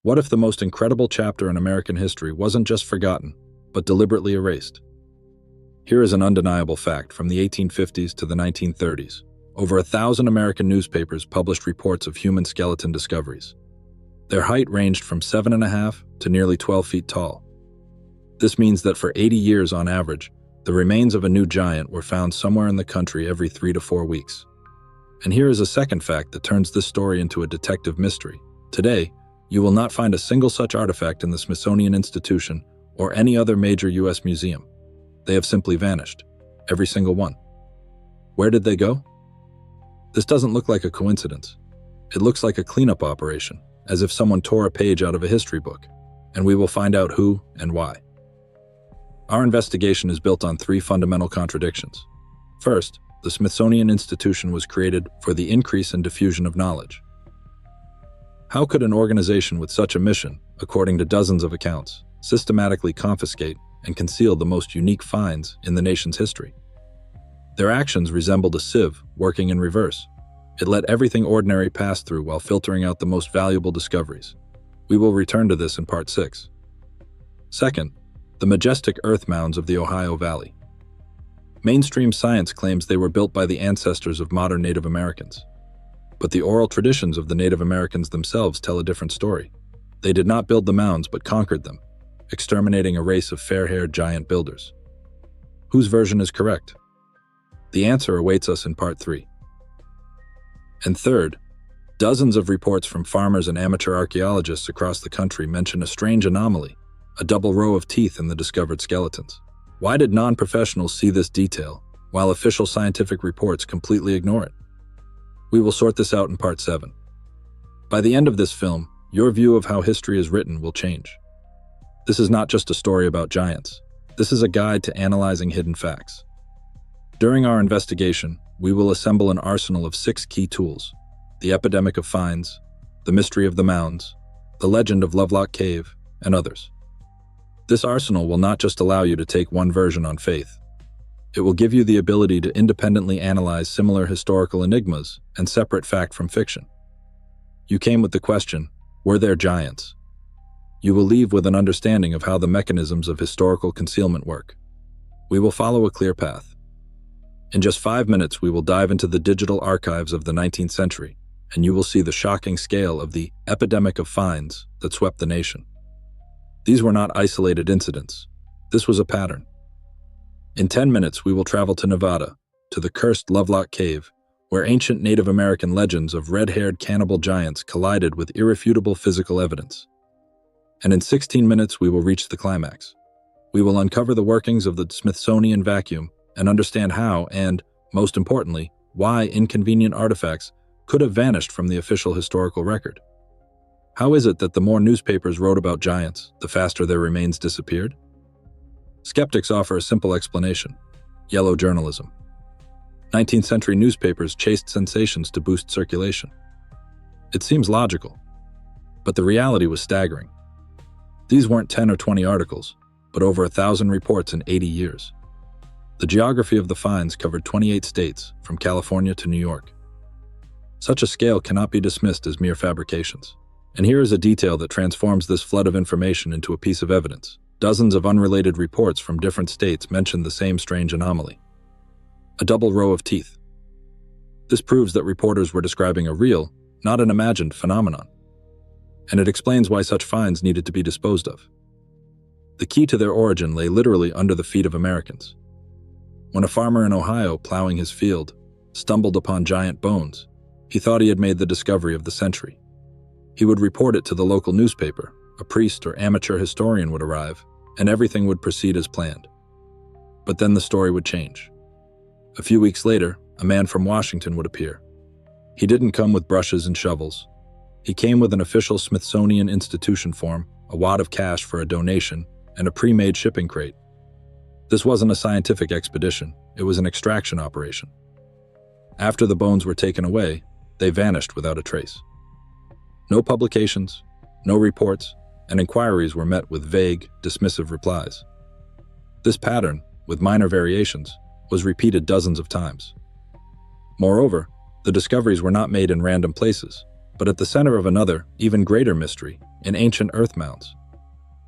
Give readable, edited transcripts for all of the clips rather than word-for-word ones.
What if the most incredible chapter in American history wasn't just forgotten, but deliberately erased? Here is an undeniable fact from the 1850s to the 1930s. Over 1,000 American newspapers published reports of human skeleton discoveries. Their height ranged from 7.5 to nearly 12 feet tall. This means that for 80 years on average, the remains of a new giant were found somewhere in the country every 3 to 4 weeks. And here is a second fact that turns this story into a detective mystery. Today, you will not find a single such artifact in the Smithsonian Institution or any other major U.S. museum. They have simply vanished, every single one. Where did they go? This doesn't look like a coincidence. It looks like a cleanup operation, as if someone tore a page out of a history book, and we will find out who and why. Our investigation is built on 3 fundamental contradictions. First, the Smithsonian Institution was created for the increase and diffusion of knowledge. How could an organization with such a mission, according to dozens of accounts, systematically confiscate and conceal the most unique finds in the nation's history? Their actions resembled a sieve working in reverse. It let everything ordinary pass through while filtering out the most valuable discoveries. We will return to this in Part 6. Second, the majestic earth mounds of the Ohio Valley. Mainstream science claims they were built by the ancestors of modern Native Americans. But the oral traditions of the Native Americans themselves tell a different story. They did not build the mounds but conquered them, exterminating a race of fair-haired giant builders. Whose version is correct? The answer awaits us in Part 3. And third, dozens of reports from farmers and amateur archaeologists across the country mention a strange anomaly, a double row of teeth in the discovered skeletons. Why did non-professionals see this detail, while official scientific reports completely ignore it? We will sort this out in Part 7. By the end of this film, your view of how history is written will change. This is not just a story about giants. This is a guide to analyzing hidden facts. During our investigation, we will assemble an arsenal of 6 key tools: the epidemic of finds, the mystery of the mounds, the legend of Lovelock Cave, and others. This arsenal will not just allow you to take one version on faith. It will give you the ability to independently analyze similar historical enigmas and separate fact from fiction. You came with the question, were there giants? You will leave with an understanding of how the mechanisms of historical concealment work. We will follow a clear path. In just 5 minutes, we will dive into the digital archives of the 19th century, and you will see the shocking scale of the epidemic of finds that swept the nation. These were not isolated incidents. This was a pattern. In 10 minutes, we will travel to Nevada, to the cursed Lovelock Cave, where ancient Native American legends of red-haired cannibal giants collided with irrefutable physical evidence. And in 16 minutes, we will reach the climax. We will uncover the workings of the Smithsonian vacuum and understand how and, most importantly, why inconvenient artifacts could have vanished from the official historical record. How is it that the more newspapers wrote about giants, the faster their remains disappeared? Skeptics offer a simple explanation: yellow journalism. 19th century newspapers chased sensations to boost circulation. It seems logical, but the reality was staggering. These weren't 10 or 20 articles, but over 1,000 reports in 80 years. The geography of the finds covered 28 states, from California to New York. Such a scale cannot be dismissed as mere fabrications. And here is a detail that transforms this flood of information into a piece of evidence. Dozens of unrelated reports from different states mention the same strange anomaly: a double row of teeth. This proves that reporters were describing a real, not an imagined, phenomenon. And it explains why such finds needed to be disposed of. The key to their origin lay literally under the feet of Americans. When a farmer in Ohio, plowing his field, stumbled upon giant bones, he thought he had made the discovery of the century. He would report it to the local newspaper, a priest or amateur historian would arrive, and everything would proceed as planned. But then the story would change. A few weeks later, a man from Washington would appear. He didn't come with brushes and shovels. He came with an official Smithsonian Institution form, a wad of cash for a donation, and a pre-made shipping crate. This wasn't a scientific expedition, it was an extraction operation. After the bones were taken away, they vanished without a trace. No publications, no reports, and inquiries were met with vague, dismissive replies. This pattern, with minor variations, was repeated dozens of times. Moreover, the discoveries were not made in random places. But at the center of another, even greater mystery, in ancient earth mounds.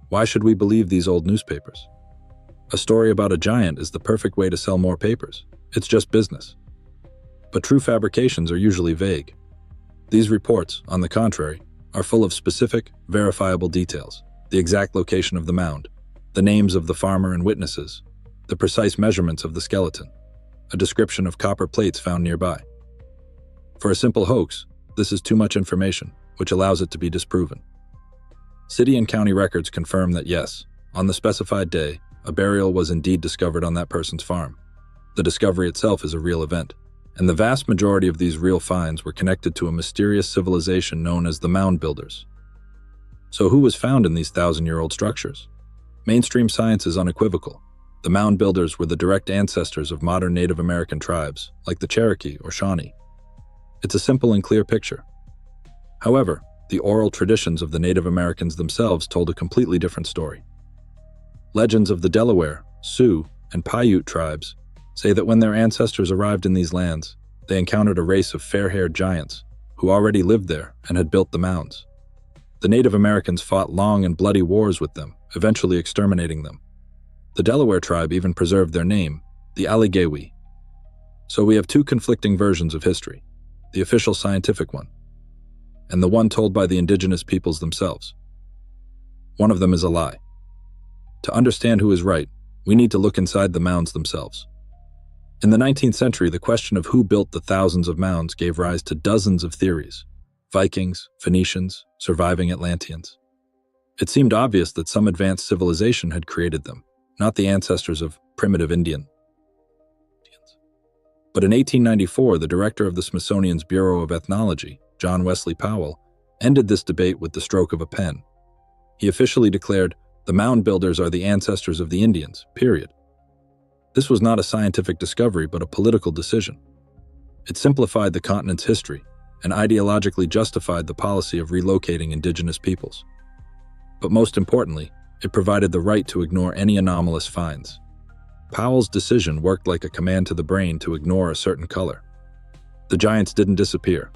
Why should we believe these old newspapers? A story about a giant is the perfect way to sell more papers. It's just business. But true fabrications are usually vague. These reports, on the contrary, are full of specific, verifiable details: the exact location of the mound, the names of the farmer and witnesses, the precise measurements of the skeleton, a description of copper plates found nearby. For a simple hoax, this is too much information, which allows it to be disproven. City and county records confirm that yes, on the specified day, a burial was indeed discovered on that person's farm. The discovery itself is a real event, and the vast majority of these real finds were connected to a mysterious civilization known as the mound builders. So who was found in these thousand-year-old structures? Mainstream science is unequivocal. The mound builders were the direct ancestors of modern Native American tribes, like the Cherokee or Shawnee. It's a simple and clear picture. However, the oral traditions of the Native Americans themselves told a completely different story. Legends of the Delaware, Sioux, and Paiute tribes say that when their ancestors arrived in these lands, they encountered a race of fair-haired giants who already lived there and had built the mounds. The Native Americans fought long and bloody wars with them, eventually exterminating them. The Delaware tribe even preserved their name, the Allegheny. So we have two conflicting versions of history: the official scientific one, and the one told by the indigenous peoples themselves. One of them is a lie. To understand who is right, we need to look inside the mounds themselves. In the 19th century, the question of who built the thousands of mounds gave rise to dozens of theories: Vikings, Phoenicians, surviving Atlanteans. It seemed obvious that some advanced civilization had created them, not the ancestors of primitive Indians. But in 1894, the director of the Smithsonian's Bureau of Ethnology, John Wesley Powell, ended this debate with the stroke of a pen. He officially declared, "The mound builders are the ancestors of the Indians, period." This was not a scientific discovery, but a political decision. It simplified the continent's history and ideologically justified the policy of relocating indigenous peoples. But most importantly, it provided the right to ignore any anomalous finds. Powell's decision worked like a command to the brain to ignore a certain color. The giants didn't disappear.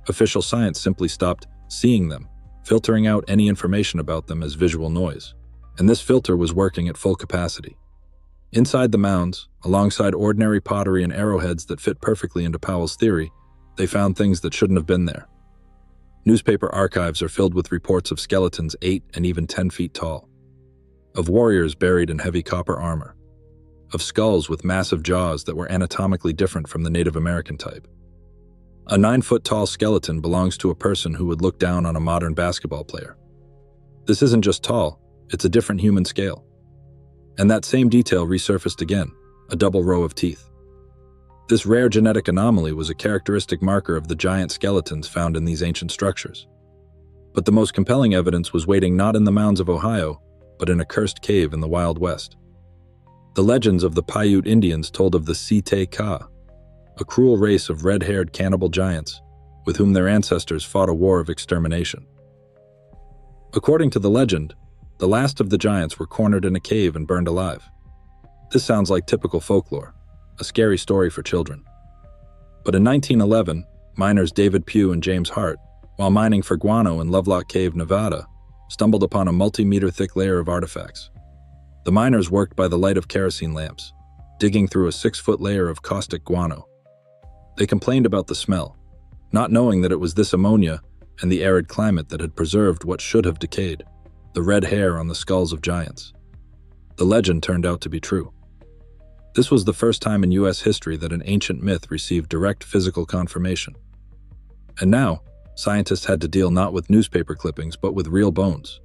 Official science simply stopped seeing them, filtering out any information about them as visual noise. And this filter was working at full capacity. Inside the mounds, alongside ordinary pottery and arrowheads that fit perfectly into Powell's theory, they found things that shouldn't have been there. Newspaper archives are filled with reports of skeletons 8 and even 10 feet tall, of warriors buried in heavy copper armor, of skulls with massive jaws that were anatomically different from the Native American type. A 9-foot-tall skeleton belongs to a person who would look down on a modern basketball player. This isn't just tall, it's a different human scale. And that same detail resurfaced again, a double row of teeth. This rare genetic anomaly was a characteristic marker of the giant skeletons found in these ancient structures. But the most compelling evidence was waiting not in the mounds of Ohio, but in a cursed cave in the Wild West. The legends of the Paiute Indians told of the Site-Ka, a cruel race of red-haired cannibal giants with whom their ancestors fought a war of extermination. According to the legend, the last of the giants were cornered in a cave and burned alive. This sounds like typical folklore, a scary story for children. But in 1911, miners David Pugh and James Hart, while mining for guano in Lovelock Cave, Nevada, stumbled upon a multi-meter-thick layer of artifacts. The miners worked by the light of kerosene lamps, digging through a 6-foot layer of caustic guano. They complained about the smell, not knowing that it was this ammonia and the arid climate that had preserved what should have decayed: the red hair on the skulls of giants. The legend turned out to be true. This was the first time in U.S. history that an ancient myth received direct physical confirmation. And now, scientists had to deal not with newspaper clippings, but with real bones.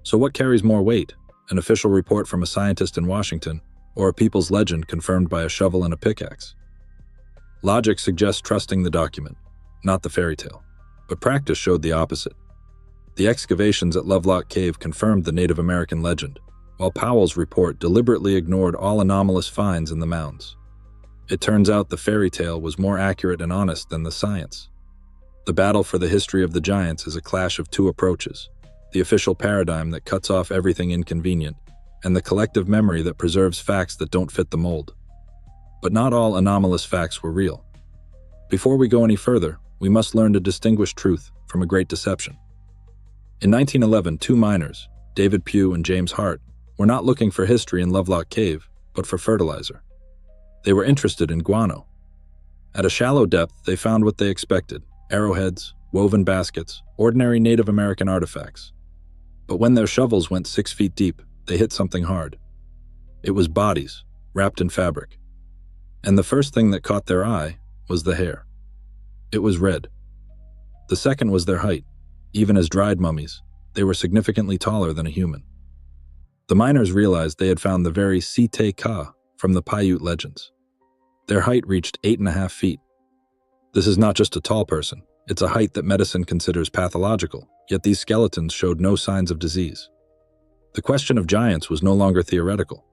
So what carries more weight, an official report from a scientist in Washington, or a people's legend confirmed by a shovel and a pickaxe? Logic suggests trusting the document, not the fairy tale, but practice showed the opposite. The excavations at Lovelock Cave confirmed the Native American legend, while Powell's report deliberately ignored all anomalous finds in the mounds. It turns out the fairy tale was more accurate and honest than the science. The battle for the history of the giants is a clash of two approaches: the official paradigm that cuts off everything inconvenient, and the collective memory that preserves facts that don't fit the mold. But not all anomalous facts were real. Before we go any further, we must learn to distinguish truth from a great deception. In 1911, two miners, David Pugh and James Hart, were not looking for history in Lovelock Cave, but for fertilizer. They were interested in guano. At a shallow depth, they found what they expected: arrowheads, woven baskets, ordinary Native American artifacts. But when their shovels went 6 feet deep, they hit something hard. It was bodies, wrapped in fabric. And the first thing that caught their eye was the hair. It was red. The second was their height. Even as dried mummies, they were significantly taller than a human. The miners realized they had found the very Site Ka from the Paiute legends. Their height reached 8.5 feet. This is not just a tall person, it's a height that medicine considers pathological, yet these skeletons showed no signs of disease. The question of giants was no longer theoretical.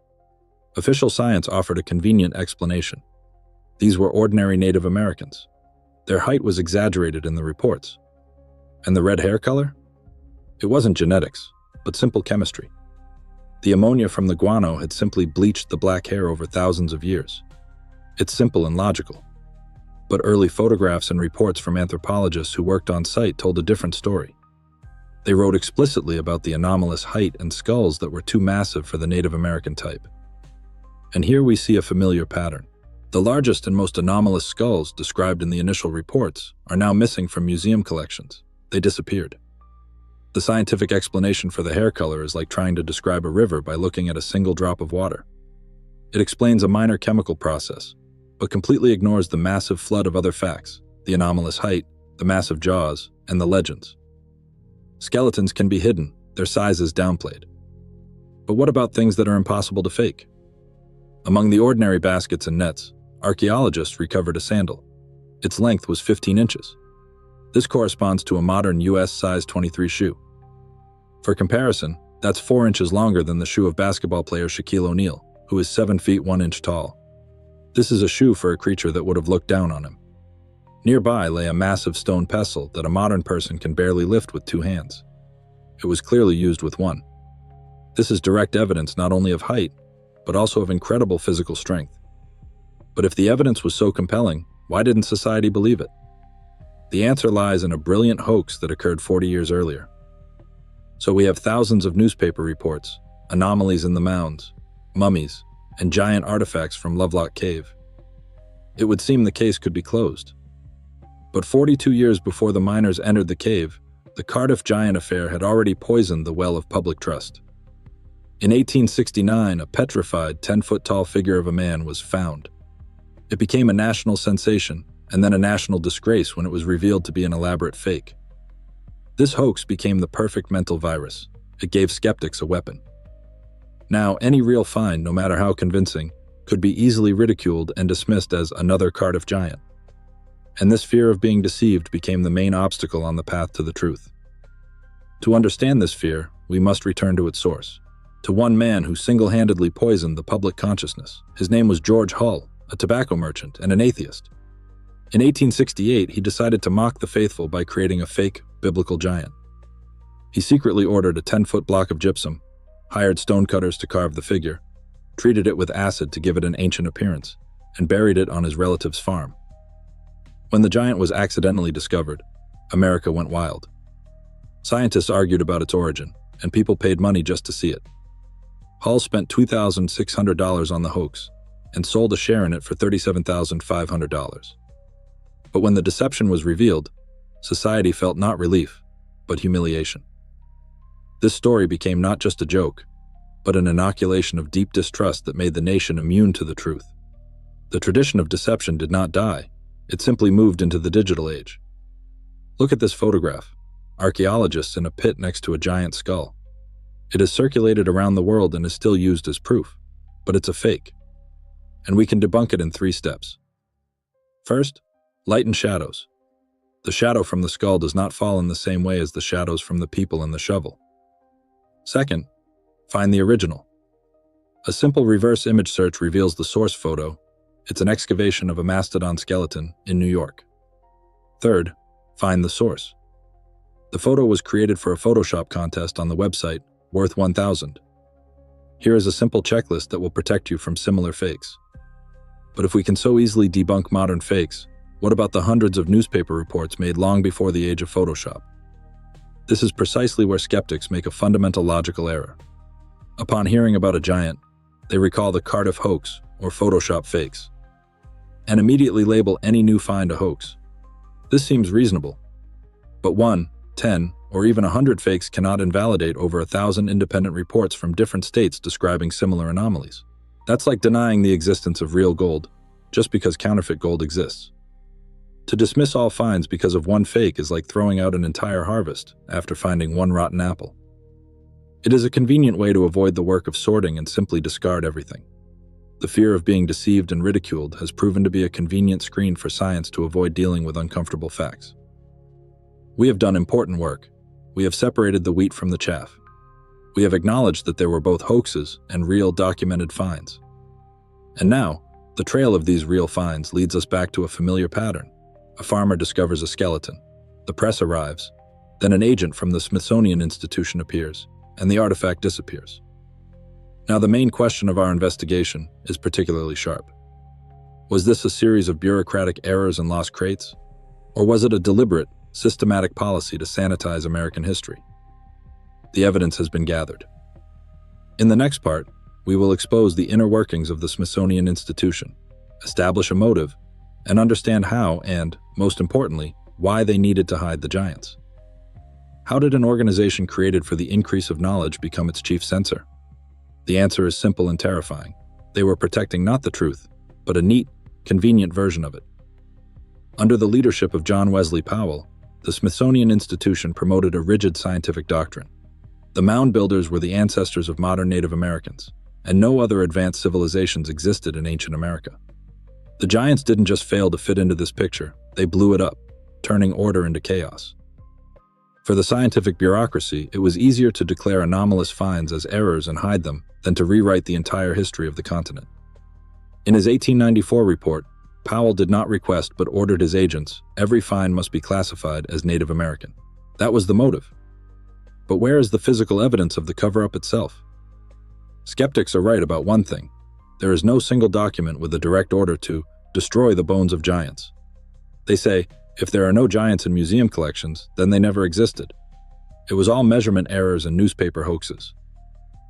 Official science offered a convenient explanation. These were ordinary Native Americans. Their height was exaggerated in the reports. And the red hair color? It wasn't genetics, but simple chemistry. The ammonia from the guano had simply bleached the black hair over thousands of years. It's simple and logical. But early photographs and reports from anthropologists who worked on site told a different story. They wrote explicitly about the anomalous height and skulls that were too massive for the Native American type. And here we see a familiar pattern. The largest and most anomalous skulls described in the initial reports are now missing from museum collections. They disappeared. The scientific explanation for the hair color is like trying to describe a river by looking at a single drop of water. It explains a minor chemical process, but completely ignores the massive flood of other facts: the anomalous height, the massive jaws, and the legends. Skeletons can be hidden, their sizes downplayed. But what about things that are impossible to fake? Among the ordinary baskets and nets, archaeologists recovered a sandal. Its length was 15 inches. This corresponds to a modern US size 23 shoe. For comparison, that's 4 inches longer than the shoe of basketball player Shaquille O'Neal, who is 7 feet 1 inch tall. This is a shoe for a creature that would have looked down on him. Nearby lay a massive stone pestle that a modern person can barely lift with 2 hands. It was clearly used with one. This is direct evidence not only of height, but also of incredible physical strength. But if the evidence was so compelling, why didn't society believe it? The answer lies in a brilliant hoax that occurred 40 years earlier. So we have thousands of newspaper reports, anomalies in the mounds, mummies, and giant artifacts from Lovelock Cave. It would seem the case could be closed. But 42 years before the miners entered the cave, the Cardiff Giant affair had already poisoned the well of public trust. In 1869, a petrified 10-foot-tall figure of a man was found. It became a national sensation, and then a national disgrace when it was revealed to be an elaborate fake. This hoax became the perfect mental virus. It gave skeptics a weapon. Now, any real find, no matter how convincing, could be easily ridiculed and dismissed as another Cardiff Giant. And this fear of being deceived became the main obstacle on the path to the truth. To understand this fear, we must return to its source, to one man who single-handedly poisoned the public consciousness. His name was George Hull, a tobacco merchant and an atheist. In 1868, he decided to mock the faithful by creating a fake biblical giant. He secretly ordered a 10-foot block of gypsum, hired stonecutters to carve the figure, treated it with acid to give it an ancient appearance, and buried it on his relative's farm. When the giant was accidentally discovered, America went wild. Scientists argued about its origin, and people paid money just to see it. Hull spent $2,600 on the hoax and sold a share in it for $37,500. But when the deception was revealed, society felt not relief, but humiliation. This story became not just a joke, but an inoculation of deep distrust that made the nation immune to the truth. The tradition of deception did not die, it simply moved into the digital age. Look at this photograph. Archaeologists in a pit next to a giant skull. It is circulated around the world and is still used as proof, but it's a fake. And we can debunk it in 3 steps. First, light and shadows. The shadow from the skull does not fall in the same way as the shadows from the people in the shovel. Second, find the original. A simple reverse image search reveals the source photo. It's an excavation of a mastodon skeleton in New York. Third, find the source. The photo was created for a Photoshop contest on the website, worth $1,000. Here is a simple checklist that will protect you from similar fakes. But if we can so easily debunk modern fakes, What about the hundreds of newspaper reports made long before the age of Photoshop? This is precisely where skeptics make a fundamental logical error. Upon hearing about a giant, they recall the Cardiff hoax or Photoshop fakes, and immediately label any new find a hoax. This seems reasonable, but 1, 10, or even 100 fakes cannot invalidate over 1,000 independent reports from different states describing similar anomalies. That's like denying the existence of real gold just because counterfeit gold exists. To dismiss all finds because of one fake is like throwing out an entire harvest after finding one rotten apple. It is a convenient way to avoid the work of sorting and simply discard everything. The fear of being deceived and ridiculed has proven to be a convenient screen for science to avoid dealing with uncomfortable facts. We have done important work. We have separated the wheat from the chaff. We have acknowledged that there were both hoaxes and real documented finds. And now, the trail of these real finds leads us back to a familiar pattern. A farmer discovers a skeleton. The press arrives. Then an agent from the Smithsonian Institution appears, and the artifact disappears. Now, the main question of our investigation is particularly sharp. Was this a series of bureaucratic errors and lost crates? Or was it a deliberate, systematic policy to sanitize American history? The evidence has been gathered. In the next part, we will expose the inner workings of the Smithsonian Institution, establish a motive, and understand how and, most importantly, why they needed to hide the giants. How did an organization created for the increase of knowledge become its chief censor? The answer is simple and terrifying. They were protecting not the truth, but a neat, convenient version of it. Under the leadership of John Wesley Powell, the Smithsonian Institution promoted a rigid scientific doctrine. The mound builders were the ancestors of modern Native Americans, and no other advanced civilizations existed in ancient America. The giants didn't just fail to fit into this picture, they blew it up, turning order into chaos. For the scientific bureaucracy, it was easier to declare anomalous finds as errors and hide them than to rewrite the entire history of the continent. In his 1894 report, Powell did not request but ordered his agents, every find must be classified as Native American. That was the motive. But where is the physical evidence of the cover-up itself? Skeptics are right about one thing. There is no single document with a direct order to destroy the bones of giants. They say, if there are no giants in museum collections, then they never existed. It was all measurement errors and newspaper hoaxes.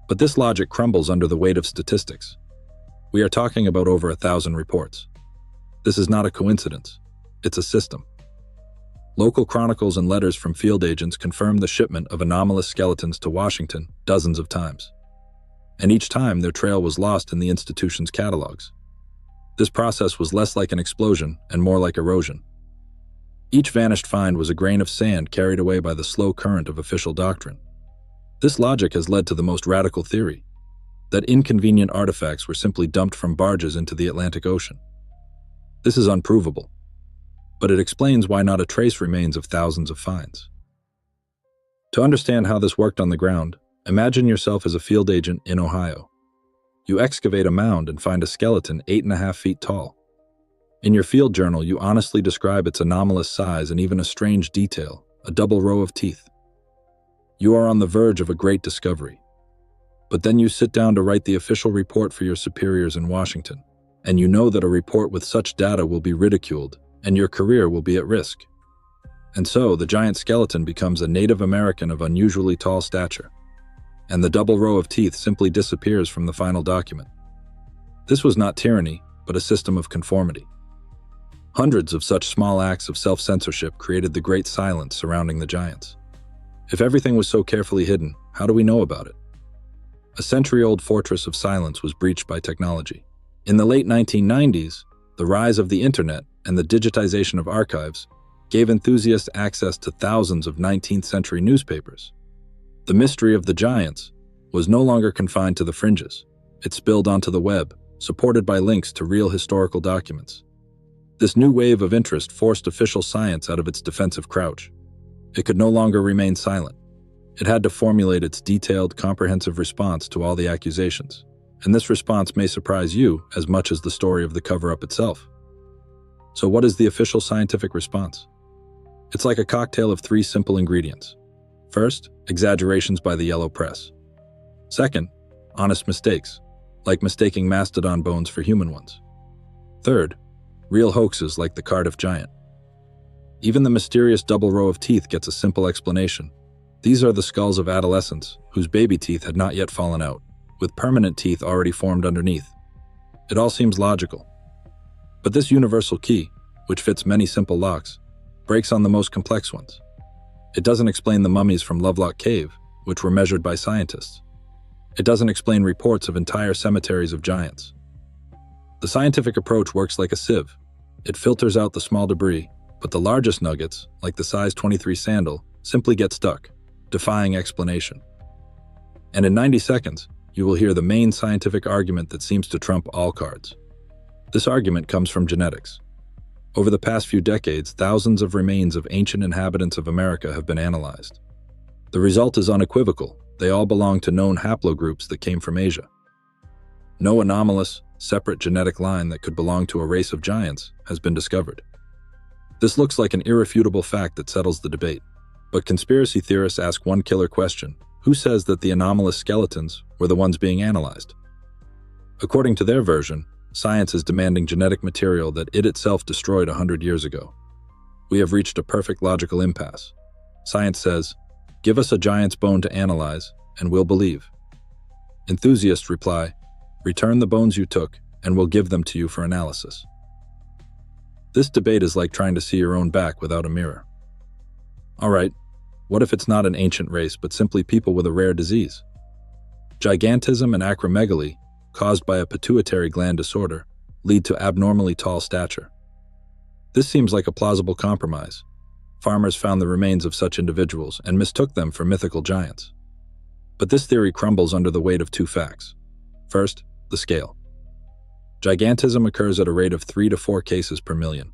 But this logic crumbles under the weight of statistics. We are talking about over 1,000 reports. This is not a coincidence. It's a system. Local chronicles and letters from field agents confirm the shipment of anomalous skeletons to Washington dozens of times. And each time their trail was lost in the institution's catalogs. This process was less like an explosion and more like erosion. Each vanished find was a grain of sand carried away by the slow current of official doctrine. This logic has led to the most radical theory, that inconvenient artifacts were simply dumped from barges into the Atlantic Ocean. This is unprovable, but it explains why not a trace remains of thousands of finds. To understand how this worked on the ground, imagine yourself as a field agent in Ohio. You excavate a mound and find a skeleton 8.5 feet tall. In your field journal, you honestly describe its anomalous size and even a strange detail, a double row of teeth. You are on the verge of a great discovery. But then you sit down to write the official report for your superiors in Washington, and you know that a report with such data will be ridiculed, and your career will be at risk. And so, the giant skeleton becomes a Native American of unusually tall stature, and the double row of teeth simply disappears from the final document. This was not tyranny, but a system of conformity. Hundreds of such small acts of self-censorship created the great silence surrounding the giants. If everything was so carefully hidden, how do we know about it? A century-old fortress of silence was breached by technology. In the late 1990s, the rise of the internet and the digitization of archives gave enthusiasts access to thousands of 19th century newspapers. The mystery of the giants was no longer confined to the fringes. It spilled onto the web, supported by links to real historical documents. This new wave of interest forced official science out of its defensive crouch. It could no longer remain silent. It had to formulate its detailed, comprehensive response to all the accusations. And this response may surprise you as much as the story of the cover-up itself. So what is the official scientific response? It's like a cocktail of 3 simple ingredients. First, exaggerations by the yellow press. Second, honest mistakes, like mistaking mastodon bones for human ones. Third, real hoaxes like the Cardiff Giant. Even the mysterious double row of teeth gets a simple explanation. These are the skulls of adolescents whose baby teeth had not yet fallen out, with permanent teeth already formed underneath. It all seems logical. But this universal key, which fits many simple locks, breaks on the most complex ones. It doesn't explain the mummies from Lovelock Cave, which were measured by scientists. It doesn't explain reports of entire cemeteries of giants. The scientific approach works like a sieve. It filters out the small debris, but the largest nuggets, like the size 23 sandal, simply get stuck, defying explanation. And in 90 seconds, you will hear the main scientific argument that seems to trump all cards. This argument comes from genetics. Over the past few decades, thousands of remains of ancient inhabitants of America have been analyzed. The result is unequivocal. They all belong to known haplogroups that came from Asia. No anomalous, separate genetic line that could belong to a race of giants has been discovered. This looks like an irrefutable fact that settles the debate. But conspiracy theorists ask one killer question: who says that the anomalous skeletons were the ones being analyzed? According to their version, science is demanding genetic material that it itself destroyed 100 years ago. We have reached a perfect logical impasse. Science says, give us a giant's bone to analyze, and we'll believe. Enthusiasts reply, return the bones you took, and we'll give them to you for analysis. This debate is like trying to see your own back without a mirror. All right, what if it's not an ancient race, but simply people with a rare disease? Gigantism and acromegaly, caused by a pituitary gland disorder, lead to abnormally tall stature. This seems like a plausible compromise. Farmers found the remains of such individuals and mistook them for mythical giants. But this theory crumbles under the weight of two facts. First, the scale. Gigantism occurs at a rate of 3 to 4 cases per million.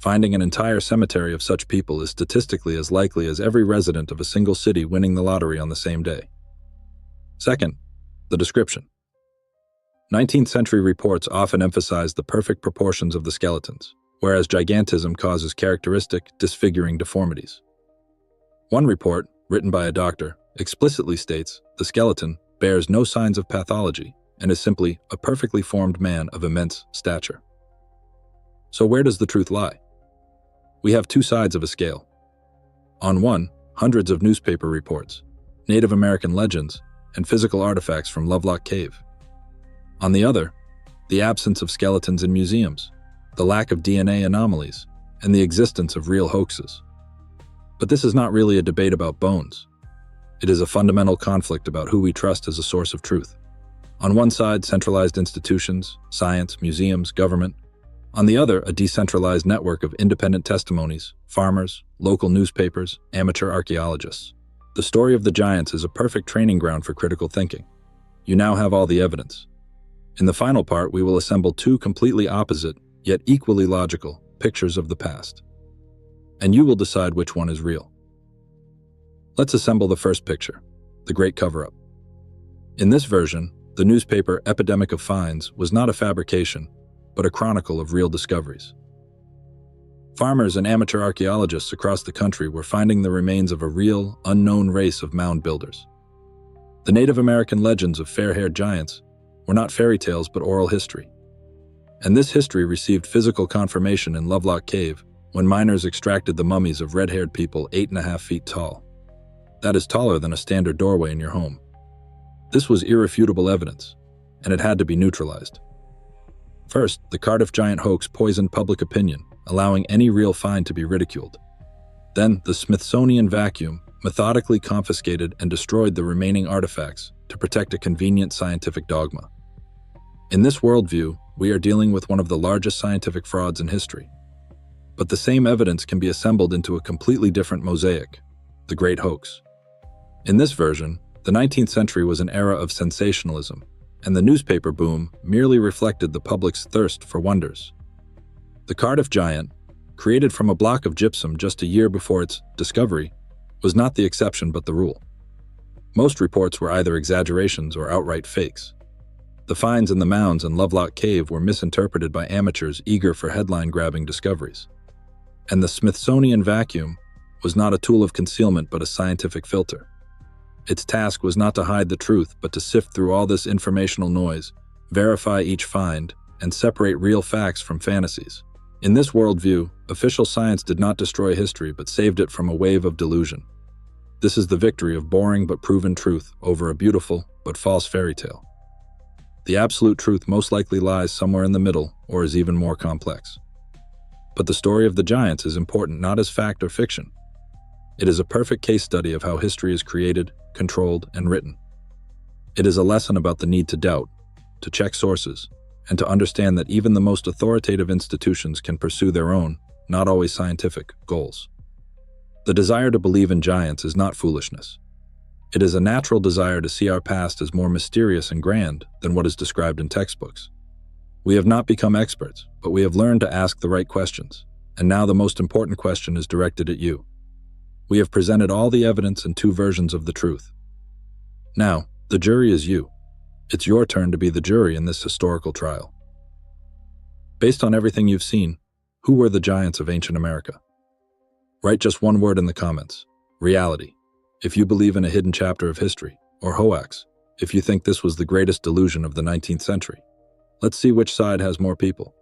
Finding an entire cemetery of such people is statistically as likely as every resident of a single city winning the lottery on the same day. Second, the description. 19th century reports often emphasize the perfect proportions of the skeletons, whereas gigantism causes characteristic, disfiguring deformities. One report, written by a doctor, explicitly states the skeleton bears no signs of pathology and is simply a perfectly formed man of immense stature. So where does the truth lie? We have two sides of a scale. On one, hundreds of newspaper reports, Native American legends, and physical artifacts from Lovelock Cave. On the other, the absence of skeletons in museums, the lack of DNA anomalies, and the existence of real hoaxes. But this is not really a debate about bones. It is a fundamental conflict about who we trust as a source of truth. On one side, centralized institutions, science, museums, government. On the other, a decentralized network of independent testimonies, farmers, local newspapers, amateur archaeologists. The story of the giants is a perfect training ground for critical thinking. You now have all the evidence. In the final part, we will assemble two completely opposite, yet equally logical, pictures of the past. And you will decide which one is real. Let's assemble the first picture, the Great Cover-Up. In this version, the newspaper Epidemic of Finds was not a fabrication, but a chronicle of real discoveries. Farmers and amateur archaeologists across the country were finding the remains of a real, unknown race of mound builders. The Native American legends of fair-haired giants were not fairy tales but oral history. And this history received physical confirmation in Lovelock Cave when miners extracted the mummies of red-haired people 8.5 feet tall. That is taller than a standard doorway in your home. This was irrefutable evidence, and it had to be neutralized. First, the Cardiff Giant hoax poisoned public opinion, allowing any real find to be ridiculed. Then, the Smithsonian vacuum methodically confiscated and destroyed the remaining artifacts to protect a convenient scientific dogma. In this worldview, we are dealing with one of the largest scientific frauds in history. But the same evidence can be assembled into a completely different mosaic, the Great Hoax. In this version, the 19th century was an era of sensationalism, and the newspaper boom merely reflected the public's thirst for wonders. The Cardiff Giant, created from a block of gypsum just a year before its discovery, was not the exception but the rule. Most reports were either exaggerations or outright fakes. The finds in the mounds in Lovelock Cave were misinterpreted by amateurs eager for headline-grabbing discoveries. And the Smithsonian vacuum was not a tool of concealment but a scientific filter. Its task was not to hide the truth but to sift through all this informational noise, verify each find, and separate real facts from fantasies. In this worldview, official science did not destroy history but saved it from a wave of delusion. This is the victory of boring but proven truth over a beautiful but false fairy tale. The absolute truth most likely lies somewhere in the middle or is even more complex. But the story of the giants is important not as fact or fiction. It is a perfect case study of how history is created, controlled, and written. It is a lesson about the need to doubt, to check sources, and to understand that even the most authoritative institutions can pursue their own, not always scientific, goals. The desire to believe in giants is not foolishness. It is a natural desire to see our past as more mysterious and grand than what is described in textbooks. We have not become experts, but we have learned to ask the right questions, and now the most important question is directed at you. We have presented all the evidence and two versions of the truth. Now, the jury is you. It's your turn to be the jury in this historical trial. Based on everything you've seen, who were the giants of ancient America? Write just one word in the comments: reality, if you believe in a hidden chapter of history, or hoax, if you think this was the greatest delusion of the 19th century. Let's see which side has more people.